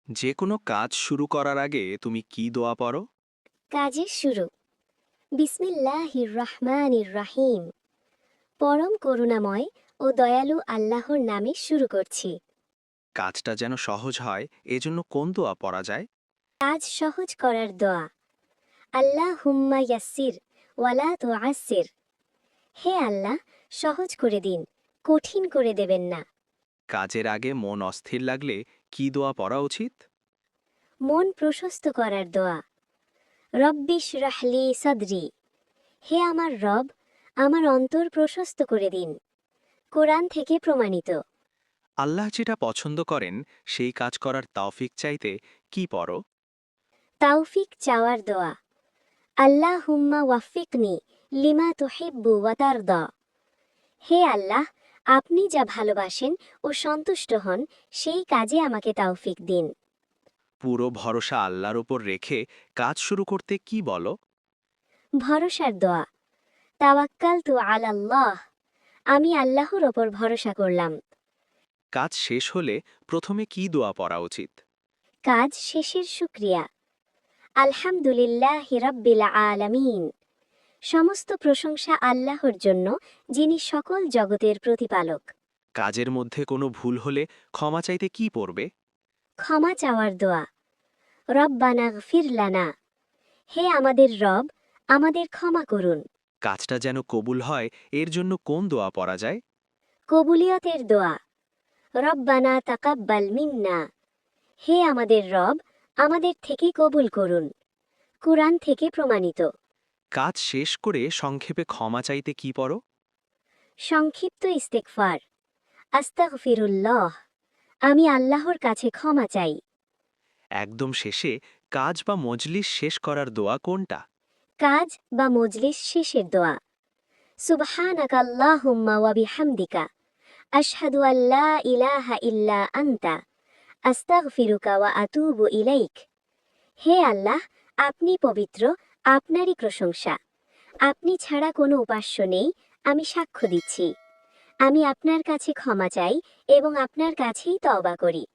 যে কোনো কাজ শুরু করার আগে তুমি কি দোয়া পড়ো? কাজের শুরু। বিসমিল্লাহির রহমানির রাহিম। পরম করুণাময় ও দয়ালু আল্লাহর নামে শুরু করছি। কাজটা যেন সহজ হয় এজন্য কোন দোয়া পড়া যায়? কাজ সহজ করার দোয়া। আল্লাহ হুম্মা ইয়াসির ওয়ালা তো আসির। হে আল্লাহ, সহজ করে দিন, কঠিন করে দেবেন না। কাজের আগে মন অস্থির লাগলে কি দোয়া পড়া উচিত? মন প্রশস্ত করার দোয়া। রব্বিশ রাহলি সদরি। হে আমার রব, আমার অন্তর প্রশস্ত করে দিন। কোরআন থেকে প্রমাণিত। আল্লাহ যেটা পছন্দ করেন সেই কাজ করার তৌফিক চাইতে কি পড়ো? তাওফিক চাওয়ার দোয়া। আল্লাহুম্মা ওয়াফিকনি লিমা তুহিব্বু ওয়া তারদা। হে আল্লাহ, আপনি যা ভালোবাসেন ও সন্তুষ্ট হন সেই কাজে আমাকে তাওফিক দিন। পুরো ভরসা আল্লাহর উপর রেখে কাজ শুরু করতে কি বলো? ভরসার দোয়া। তাওয়াক্কালতু আলাল্লাহ। আমি আল্লাহর ওপর ভরসা করলাম। কাজ শেষ হলে প্রথমে কি দোয়া পড়া উচিত? কাজ শেষের শুকরিয়া। আলহামদুলিল্লাহি রাব্বিল আলামিন। সমস্ত প্রশংসা আল্লাহর জন্য, যিনি সকল জগতের প্রতিপালক। কাজের মধ্যে কোনো ভুল হলে ক্ষমা চাইতে কি পড়বে? ক্ষমা চাওয়ার দোয়া। রব্বানা গফির লানা। হে আমাদের রব, আমাদের ক্ষমা করুন। কাজটা যেন কবুল হয় এর জন্য কোন দোয়া পড়া যায়? কবুলিয়তের দোয়া। রব্বানা তাকাব্বাল মিন্না। হে আমাদের রব, আমাদের থেকে কবুল করুন। কুরআন থেকে প্রমাণিত। কাজ শেষ করে সংক্ষেপে ক্ষমা চাইতে কি পড়ো? সংক্ষিপ্ত ইস্তেগফার। আস্তাগফিরুল্লাহ। আমি আল্লাহর কাছে ক্ষমা চাই। একদম শেষে কাজ বা মজলিস শেষ করার দোয়া কোনটা? কাজ বা মজলিস শেষের দোয়া। সুবহানাকা আল্লাহুম্মা ওয়া বিহামদিকা আশহাদু আল্লা ইলাহা ইল্লা আনতা আস্তাগফিরুকা ওয়া আতুবু ইলাইক। হে আল্লাহ, আপনি পবিত্র, আপনারই প্রশংসা। আপনি ছাড়া কোনো উপাস্য নেই, আমি সাক্ষ্য দিচ্ছি। আমি আপনার কাছে ক্ষমা চাই এবং আপনার কাছেই তওবা করি।